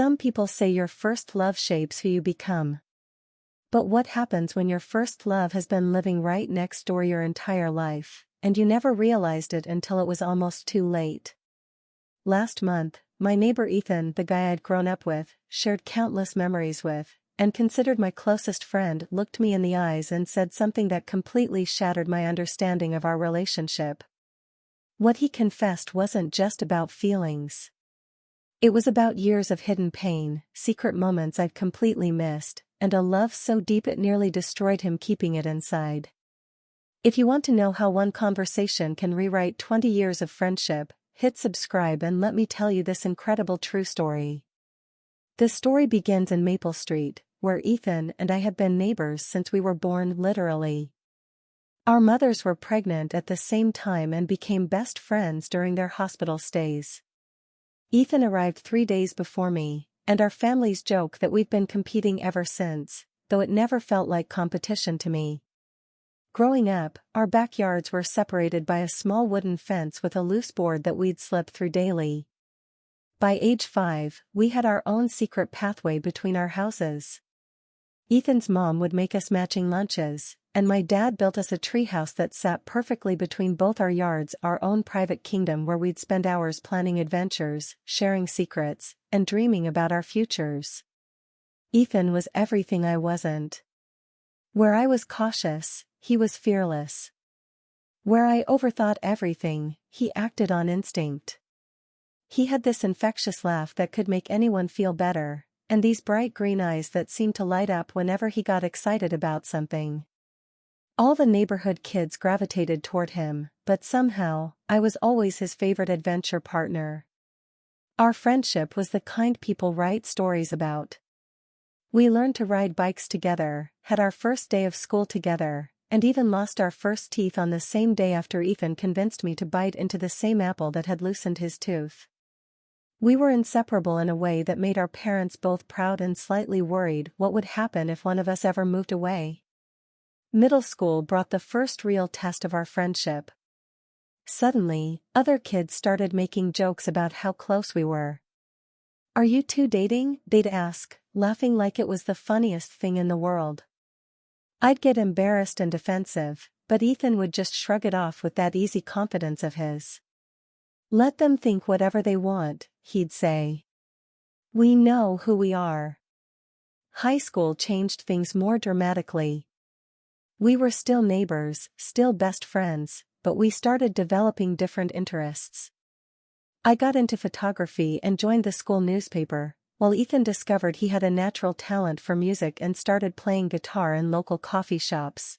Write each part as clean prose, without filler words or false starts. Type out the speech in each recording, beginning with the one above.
Some people say your first love shapes who you become. But what happens when your first love has been living right next door your entire life, and you never realized it until it was almost too late? Last month, my neighbor Ethan, the guy I'd grown up with, shared countless memories with, and considered my closest friend, looked me in the eyes and said something that completely shattered my understanding of our relationship. What he confessed wasn't just about feelings. It was about years of hidden pain, secret moments I'd completely missed, and a love so deep it nearly destroyed him keeping it inside. If you want to know how one conversation can rewrite 20 years of friendship, hit subscribe and let me tell you this incredible true story. This story begins in Maple Street, where Ethan and I have been neighbors since we were born, literally. Our mothers were pregnant at the same time and became best friends during their hospital stays. Ethan arrived 3 days before me, and our families joke that we've been competing ever since, though it never felt like competition to me. Growing up, our backyards were separated by a small wooden fence with a loose board that we'd slip through daily. By age 5, we had our own secret pathway between our houses. Ethan's mom would make us matching lunches, and my dad built us a treehouse that sat perfectly between both our yards, our own private kingdom where we'd spend hours planning adventures, sharing secrets, and dreaming about our futures. Ethan was everything I wasn't. Where I was cautious, he was fearless. Where I overthought everything, he acted on instinct. He had this infectious laugh that could make anyone feel better, and these bright green eyes that seemed to light up whenever he got excited about something. All the neighborhood kids gravitated toward him, but somehow, I was always his favorite adventure partner. Our friendship was the kind people write stories about. We learned to ride bikes together, had our first day of school together, and even lost our first teeth on the same day after Ethan convinced me to bite into the same apple that had loosened his tooth. We were inseparable in a way that made our parents both proud and slightly worried what would happen if one of us ever moved away. Middle school brought the first real test of our friendship. Suddenly, other kids started making jokes about how close we were. "Are you two dating?" they'd ask, laughing like it was the funniest thing in the world. I'd get embarrassed and defensive, but Ethan would just shrug it off with that easy confidence of his. "Let them think whatever they want," he'd say. "We know who we are." High school changed things more dramatically. We were still neighbors, still best friends, but we started developing different interests. I got into photography and joined the school newspaper, while Ethan discovered he had a natural talent for music and started playing guitar in local coffee shops.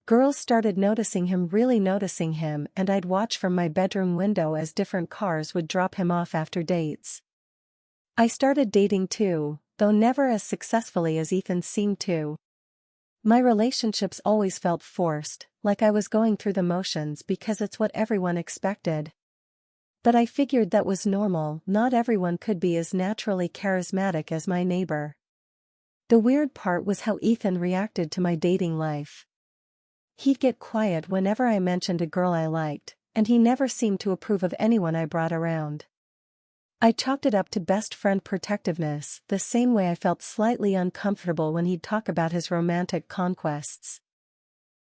Girls started noticing him, really noticing him, and I'd watch from my bedroom window as different cars would drop him off after dates. I started dating too, though never as successfully as Ethan seemed to. My relationships always felt forced, like I was going through the motions because it's what everyone expected. But I figured that was normal, not everyone could be as naturally charismatic as my neighbor. The weird part was how Ethan reacted to my dating life. He'd get quiet whenever I mentioned a girl I liked, and he never seemed to approve of anyone I brought around. I chalked it up to best friend protectiveness, the same way I felt slightly uncomfortable when he'd talk about his romantic conquests.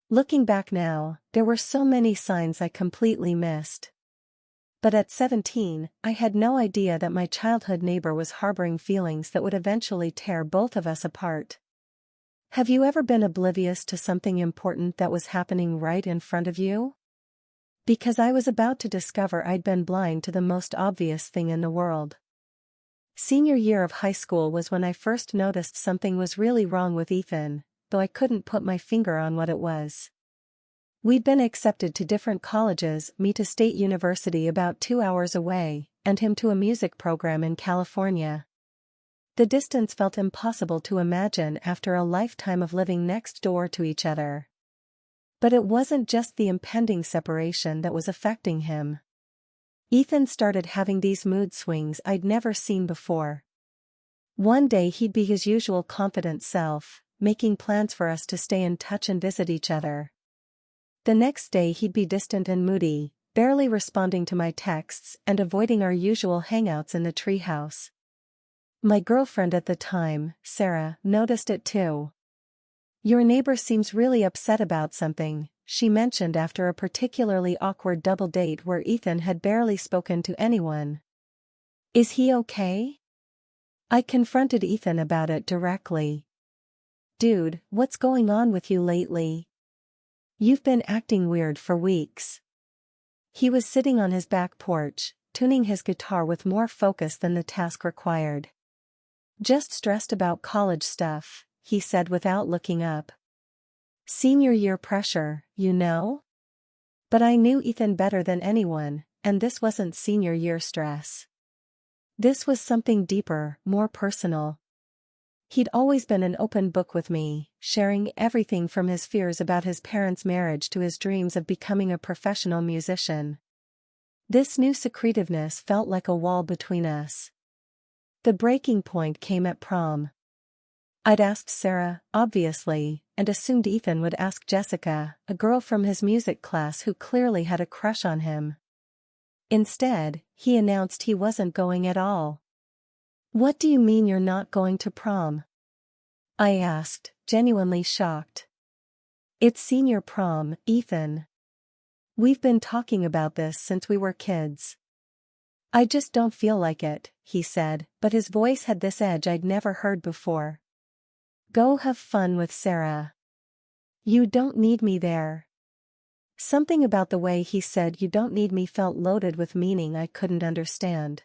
Looking back now, there were so many signs I completely missed. But at 17, I had no idea that my childhood neighbor was harboring feelings that would eventually tear both of us apart. Have you ever been oblivious to something important that was happening right in front of you? Because I was about to discover I'd been blind to the most obvious thing in the world. Senior year of high school was when I first noticed something was really wrong with Ethan, though I couldn't put my finger on what it was. We'd been accepted to different colleges, me to State University about 2 hours away, and him to a music program in California. The distance felt impossible to imagine after a lifetime of living next door to each other. But it wasn't just the impending separation that was affecting him. Ethan started having these mood swings I'd never seen before. One day he'd be his usual confident self, making plans for us to stay in touch and visit each other. The next day he'd be distant and moody, barely responding to my texts and avoiding our usual hangouts in the treehouse. My girlfriend at the time, Sarah, noticed it too. Your neighbor seems really upset about something, she mentioned after a particularly awkward double date where Ethan had barely spoken to anyone. Is he okay? I confronted Ethan about it directly. Dude, what's going on with you lately? You've been acting weird for weeks. He was sitting on his back porch, tuning his guitar with more focus than the task required. Just stressed about college stuff, he said without looking up. Senior year pressure, you know? But I knew Ethan better than anyone, and this wasn't senior year stress. This was something deeper, more personal. He'd always been an open book with me, sharing everything from his fears about his parents' marriage to his dreams of becoming a professional musician. This new secretiveness felt like a wall between us. The breaking point came at prom. I'd asked Sarah, obviously, and assumed Ethan would ask Jessica, a girl from his music class who clearly had a crush on him. Instead, he announced he wasn't going at all. What do you mean you're not going to prom? I asked, genuinely shocked. It's senior prom, Ethan. We've been talking about this since we were kids. I just don't feel like it, he said, but his voice had this edge I'd never heard before. Go have fun with Sarah. You don't need me there. Something about the way he said you don't need me felt loaded with meaning I couldn't understand.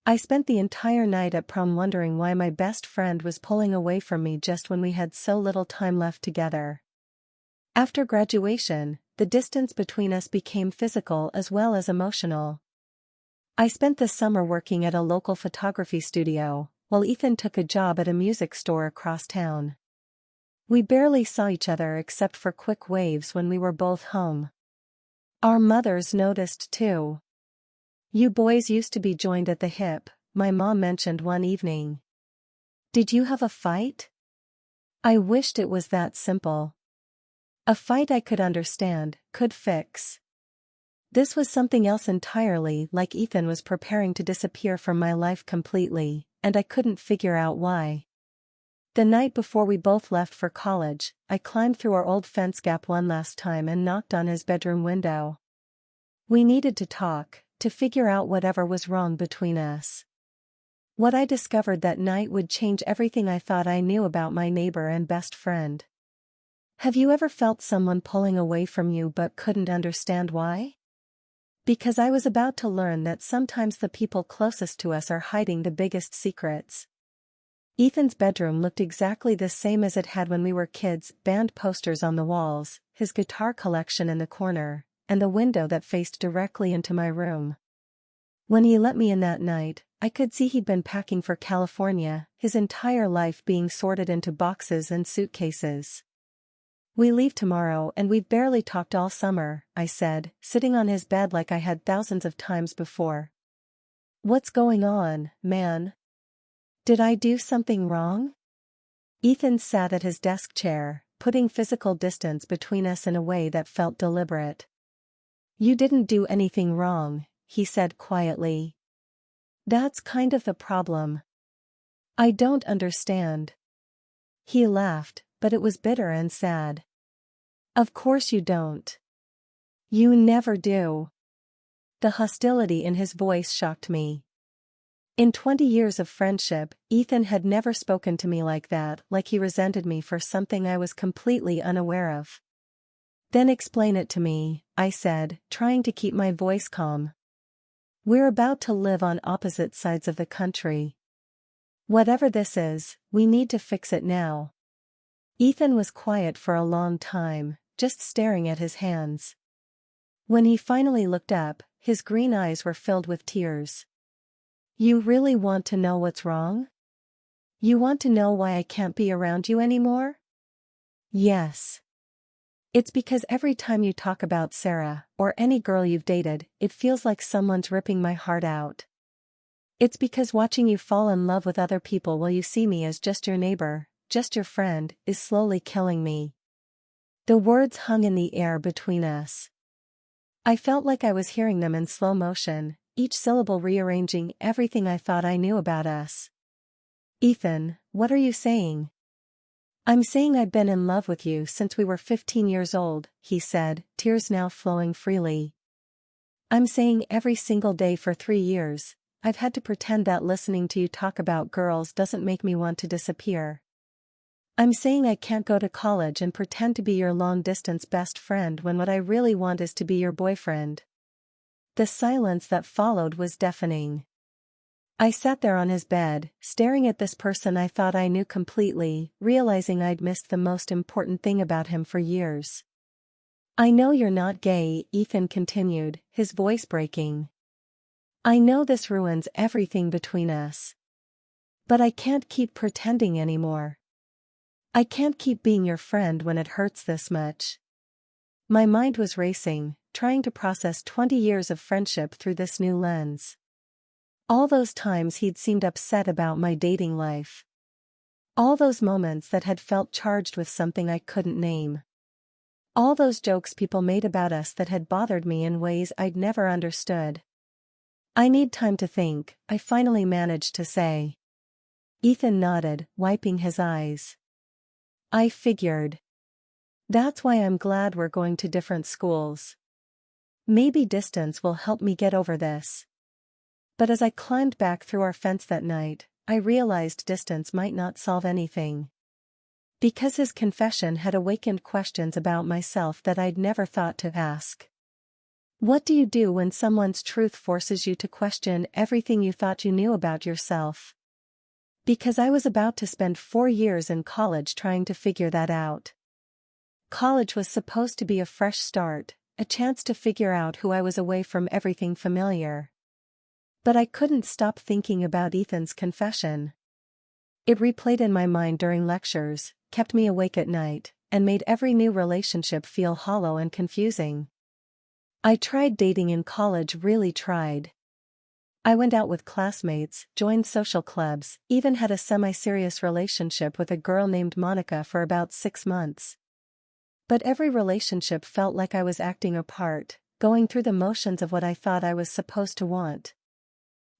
I spent the entire night at prom wondering why my best friend was pulling away from me just when we had so little time left together. After graduation, the distance between us became physical as well as emotional. I spent the summer working at a local photography studio, while Ethan took a job at a music store across town. We barely saw each other except for quick waves when we were both home. Our mothers noticed too. You boys used to be joined at the hip, my mom mentioned one evening. Did you have a fight? I wished it was that simple. A fight I could understand, could fix. This was something else entirely, like Ethan was preparing to disappear from my life completely, and I couldn't figure out why. The night before we both left for college, I climbed through our old fence gap one last time and knocked on his bedroom window. We needed to talk, to figure out whatever was wrong between us. What I discovered that night would change everything I thought I knew about my neighbor and best friend. Have you ever felt someone pulling away from you but couldn't understand why? Because I was about to learn that sometimes the people closest to us are hiding the biggest secrets. Ethan's bedroom looked exactly the same as it had when we were kids, band posters on the walls, his guitar collection in the corner, and the window that faced directly into my room. When he let me in that night, I could see he'd been packing for California, his entire life being sorted into boxes and suitcases. We leave tomorrow and we've barely talked all summer, I said, sitting on his bed like I had thousands of times before. What's going on, man? Did I do something wrong? Ethan sat at his desk chair, putting physical distance between us in a way that felt deliberate. You didn't do anything wrong, he said quietly. That's kind of the problem. I don't understand. He laughed, but it was bitter and sad. Of course you don't. You never do. The hostility in his voice shocked me. In 20 years of friendship, Ethan had never spoken to me like that, like he resented me for something I was completely unaware of. Then explain it to me, I said, trying to keep my voice calm. We're about to live on opposite sides of the country. Whatever this is, we need to fix it now. Ethan was quiet for a long time, just staring at his hands. When he finally looked up, his green eyes were filled with tears. You really want to know what's wrong? You want to know why I can't be around you anymore? Yes. It's because every time you talk about Sarah, or any girl you've dated, it feels like someone's ripping my heart out. It's because watching you fall in love with other people while you see me as just your neighbor, just your friend, is slowly killing me. The words hung in the air between us. I felt like I was hearing them in slow motion, each syllable rearranging everything I thought I knew about us. Ethan, what are you saying? I'm saying I've been in love with you since we were 15 years old, he said, tears now flowing freely. I'm saying every single day for 3 years, I've had to pretend that listening to you talk about girls doesn't make me want to disappear. I'm saying I can't go to college and pretend to be your long-distance best friend when what I really want is to be your boyfriend. The silence that followed was deafening. I sat there on his bed, staring at this person I thought I knew completely, realizing I'd missed the most important thing about him for years. I know you're not gay, Ethan continued, his voice breaking. I know this ruins everything between us. But I can't keep pretending anymore. I can't keep being your friend when it hurts this much. My mind was racing, trying to process 20 years of friendship through this new lens. All those times he'd seemed upset about my dating life. All those moments that had felt charged with something I couldn't name. All those jokes people made about us that had bothered me in ways I'd never understood. I need time to think, I finally managed to say. Ethan nodded, wiping his eyes. I figured. That's why I'm glad we're going to different schools. Maybe distance will help me get over this. But as I climbed back through our fence that night, I realized distance might not solve anything. Because his confession had awakened questions about myself that I'd never thought to ask. What do you do when someone's truth forces you to question everything you thought you knew about yourself? Because I was about to spend 4 years in college trying to figure that out. College was supposed to be a fresh start, a chance to figure out who I was away from everything familiar. But I couldn't stop thinking about Ethan's confession. It replayed in my mind during lectures, kept me awake at night, and made every new relationship feel hollow and confusing. I tried dating in college, really tried. I went out with classmates, joined social clubs, even had a semi-serious relationship with a girl named Monica for about 6 months. But every relationship felt like I was acting a part, going through the motions of what I thought I was supposed to want.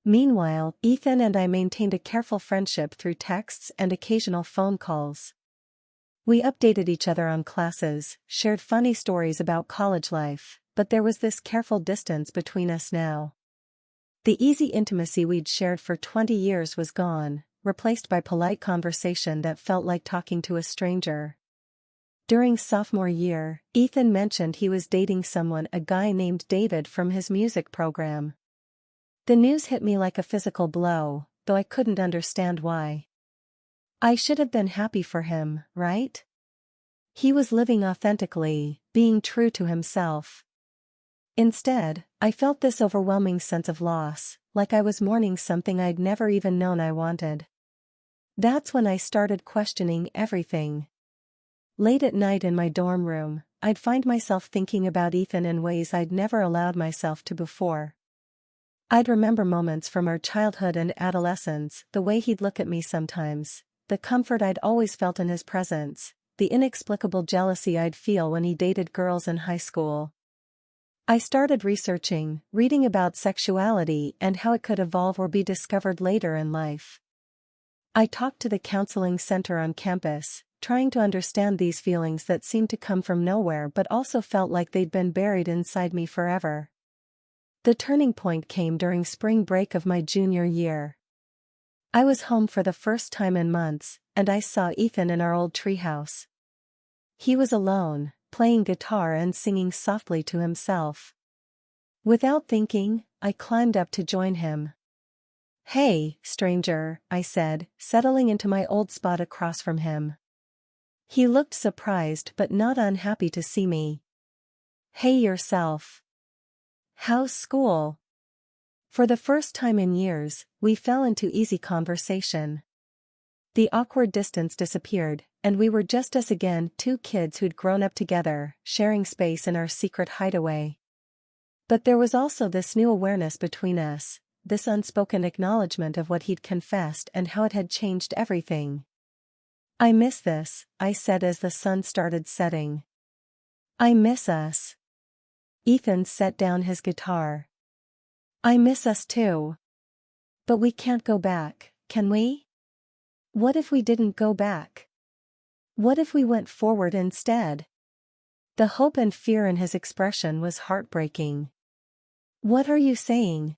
Meanwhile, Ethan and I maintained a careful friendship through texts and occasional phone calls. We updated each other on classes, shared funny stories about college life, but there was this careful distance between us now. The easy intimacy we'd shared for 20 years was gone, replaced by polite conversation that felt like talking to a stranger. During sophomore year, Ethan mentioned he was dating someone, a guy named David from his music program. The news hit me like a physical blow, though I couldn't understand why. I should have been happy for him, right? He was living authentically, being true to himself. Instead, I felt this overwhelming sense of loss, like I was mourning something I'd never even known I wanted. That's when I started questioning everything. Late at night in my dorm room, I'd find myself thinking about Ethan in ways I'd never allowed myself to before. I'd remember moments from our childhood and adolescence, the way he'd look at me sometimes, the comfort I'd always felt in his presence, the inexplicable jealousy I'd feel when he dated girls in high school. I started researching, reading about sexuality and how it could evolve or be discovered later in life. I talked to the counseling center on campus, trying to understand these feelings that seemed to come from nowhere but also felt like they'd been buried inside me forever. The turning point came during spring break of my junior year. I was home for the first time in months, and I saw Ethan in our old treehouse. He was alone, playing guitar and singing softly to himself. Without thinking, I climbed up to join him. "Hey, stranger," I said, settling into my old spot across from him. He looked surprised but not unhappy to see me. "Hey yourself. How's school?" For the first time in years, we fell into easy conversation. The awkward distance disappeared, and we were just us again, 2 kids who'd grown up together, sharing space in our secret hideaway. But there was also this new awareness between us, this unspoken acknowledgement of what he'd confessed and how it had changed everything. "I miss this," I said as the sun started setting. "I miss us." Ethan set down his guitar. "I miss us too. But we can't go back, can we?" What if we didn't go back? What if we went forward instead? The hope and fear in his expression was heartbreaking. What are you saying?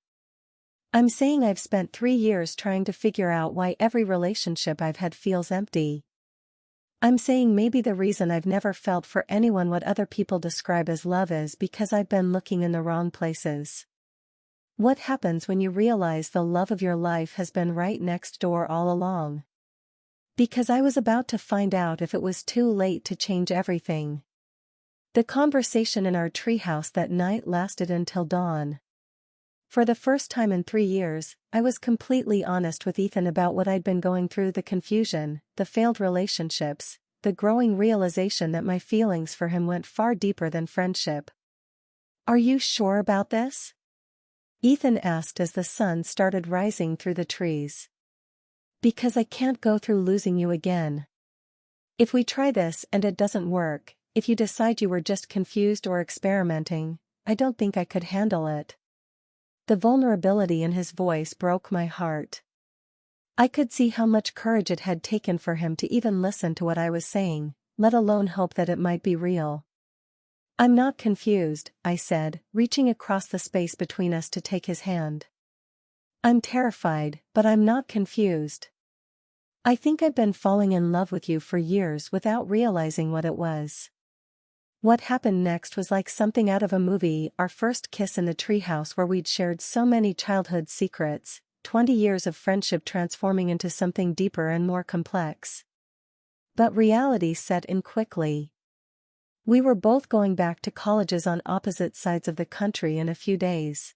I'm saying I've spent 3 years trying to figure out why every relationship I've had feels empty. I'm saying maybe the reason I've never felt for anyone what other people describe as love is because I've been looking in the wrong places. What happens when you realize the love of your life has been right next door all along? Because I was about to find out if it was too late to change everything. The conversation in our treehouse that night lasted until dawn. For the first time in 3 years, I was completely honest with Ethan about what I'd been going through: the confusion, the failed relationships, the growing realization that my feelings for him went far deeper than friendship. Are you sure about this? Ethan asked as the sun started rising through the trees. Because I can't go through losing you again. If we try this and it doesn't work, if you decide you were just confused or experimenting, I don't think I could handle it. The vulnerability in his voice broke my heart. I could see how much courage it had taken for him to even listen to what I was saying, let alone hope that it might be real. I'm not confused, I said, reaching across the space between us to take his hand. I'm terrified, but I'm not confused. I think I've been falling in love with you for years without realizing what it was. What happened next was like something out of a movie: our first kiss in the treehouse where we'd shared so many childhood secrets, 20 years of friendship transforming into something deeper and more complex. But reality set in quickly. We were both going back to colleges on opposite sides of the country in a few days.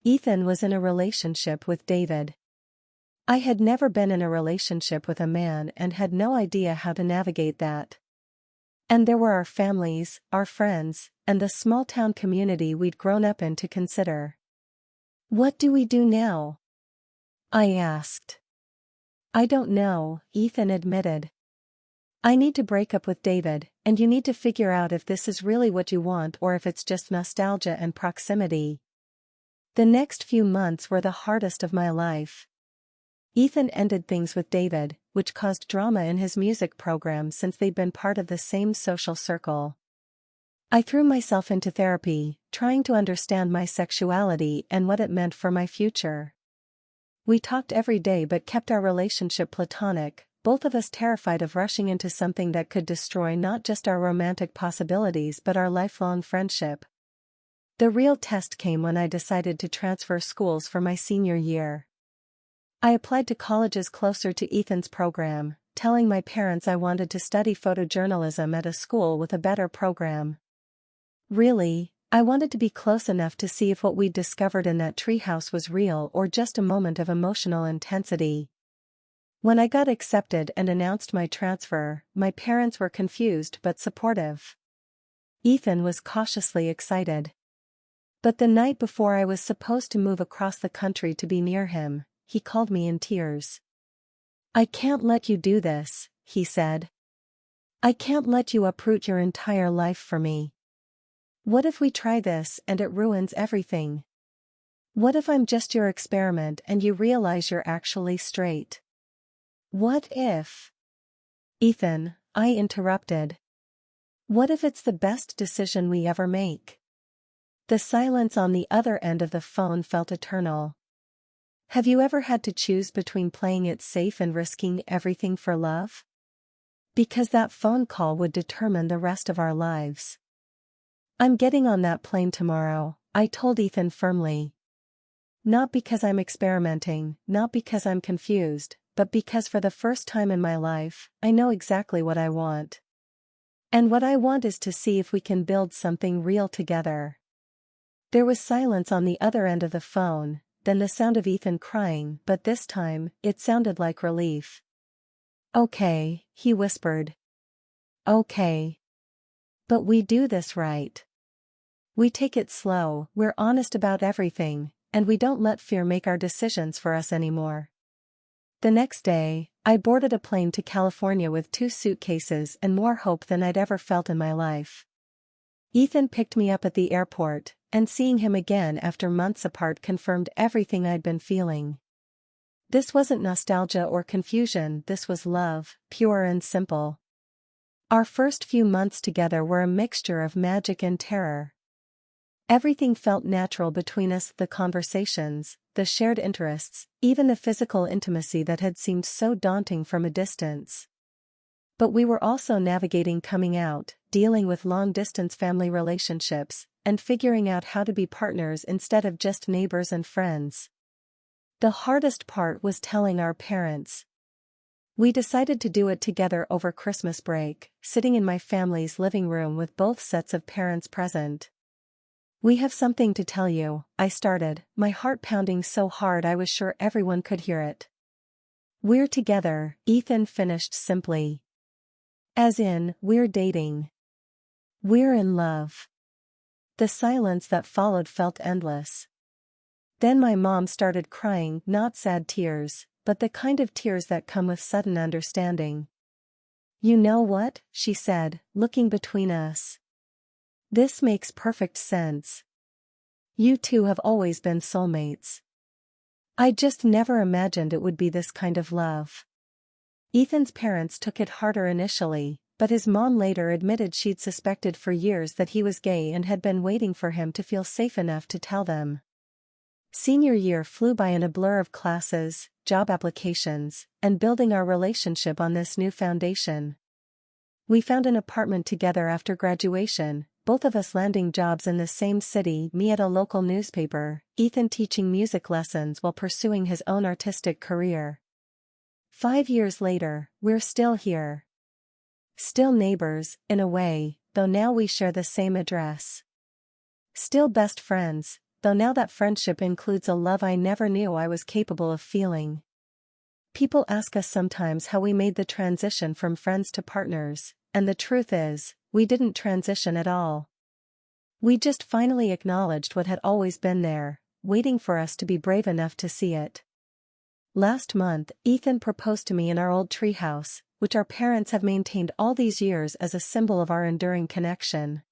Ethan was in a relationship with David. I had never been in a relationship with a man and had no idea how to navigate that. And there were our families, our friends, and the small-town community we'd grown up in to consider. What do we do now? I asked. I don't know, Ethan admitted. I need to break up with David, and you need to figure out if this is really what you want or if it's just nostalgia and proximity. The next few months were the hardest of my life. Ethan ended things with David, which caused drama in his music program since they'd been part of the same social circle. I threw myself into therapy, trying to understand my sexuality and what it meant for my future. We talked every day but kept our relationship platonic, both of us terrified of rushing into something that could destroy not just our romantic possibilities but our lifelong friendship. The real test came when I decided to transfer schools for my senior year. I applied to colleges closer to Ethan's program, telling my parents I wanted to study photojournalism at a school with a better program. Really, I wanted to be close enough to see if what we'd discovered in that treehouse was real or just a moment of emotional intensity. When I got accepted and announced my transfer, my parents were confused but supportive. Ethan was cautiously excited. But the night before I was supposed to move across the country to be near him, he called me in tears. I can't let you do this, he said. I can't let you uproot your entire life for me. What if we try this and it ruins everything? What if I'm just your experiment and you realize you're actually straight? What if? Ethan, I interrupted. What if it's the best decision we ever make? The silence on the other end of the phone felt eternal. Have you ever had to choose between playing it safe and risking everything for love? Because that phone call would determine the rest of our lives. I'm getting on that plane tomorrow, I told Ethan firmly. Not because I'm experimenting, not because I'm confused, but because for the first time in my life, I know exactly what I want. And what I want is to see if we can build something real together. There was silence on the other end of the phone, then the sound of Ethan crying, but this time, it sounded like relief. Okay, he whispered. Okay. But we do this right. We take it slow, we're honest about everything, and we don't let fear make our decisions for us anymore. The next day, I boarded a plane to California with 2 suitcases and more hope than I'd ever felt in my life. Ethan picked me up at the airport, and seeing him again after months apart confirmed everything I'd been feeling. This wasn't nostalgia or confusion, this was love, pure and simple. Our first few months together were a mixture of magic and terror. Everything felt natural between us, the conversations, the shared interests, even the physical intimacy that had seemed so daunting from a distance. But we were also navigating coming out, dealing with long-distance family relationships, and figuring out how to be partners instead of just neighbors and friends. The hardest part was telling our parents. We decided to do it together over Christmas break, sitting in my family's living room with both sets of parents present. "We have something to tell you," I started, my heart pounding so hard I was sure everyone could hear it. "We're together," Ethan finished simply. "As in, we're dating. We're in love." The silence that followed felt endless. Then my mom started crying, not sad tears, but the kind of tears that come with sudden understanding. "You know what?" she said, looking between us. "This makes perfect sense. You two have always been soulmates. I just never imagined it would be this kind of love." Ethan's parents took it harder initially, but his mom later admitted she'd suspected for years that he was gay and had been waiting for him to feel safe enough to tell them. Senior year flew by in a blur of classes, job applications, and building our relationship on this new foundation. We found an apartment together after graduation, both of us landing jobs in the same city, me at a local newspaper, Ethan teaching music lessons while pursuing his own artistic career. 5 years later, we're still here. Still neighbors, in a way, though now we share the same address. Still best friends, though now that friendship includes a love I never knew I was capable of feeling. People ask us sometimes how we made the transition from friends to partners, and the truth is, we didn't transition at all. We just finally acknowledged what had always been there, waiting for us to be brave enough to see it. Last month, Ethan proposed to me in our old treehouse, which our parents have maintained all these years as a symbol of our enduring connection.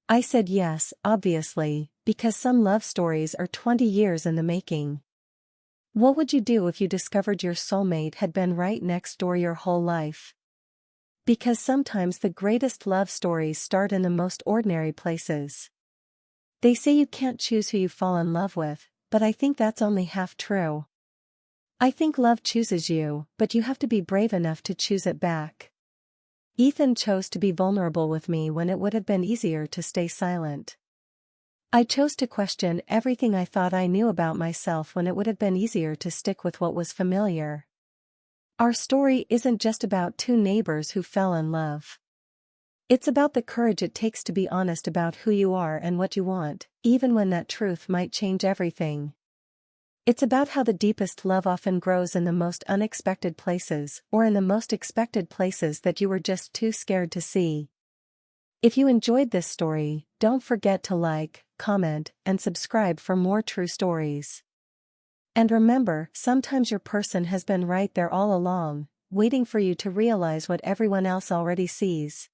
I said yes, obviously, because some love stories are 20 years in the making. What would you do if you discovered your soulmate had been right next door your whole life? Because sometimes the greatest love stories start in the most ordinary places. They say you can't choose who you fall in love with, but I think that's only half true. I think love chooses you, but you have to be brave enough to choose it back. Ethan chose to be vulnerable with me when it would have been easier to stay silent. I chose to question everything I thought I knew about myself when it would have been easier to stick with what was familiar. Our story isn't just about two neighbors who fell in love. It's about the courage it takes to be honest about who you are and what you want, even when that truth might change everything. It's about how the deepest love often grows in the most unexpected places, or in the most expected places that you were just too scared to see. If you enjoyed this story, don't forget to like, comment, and subscribe for more true stories. And remember, sometimes your person has been right there all along, waiting for you to realize what everyone else already sees.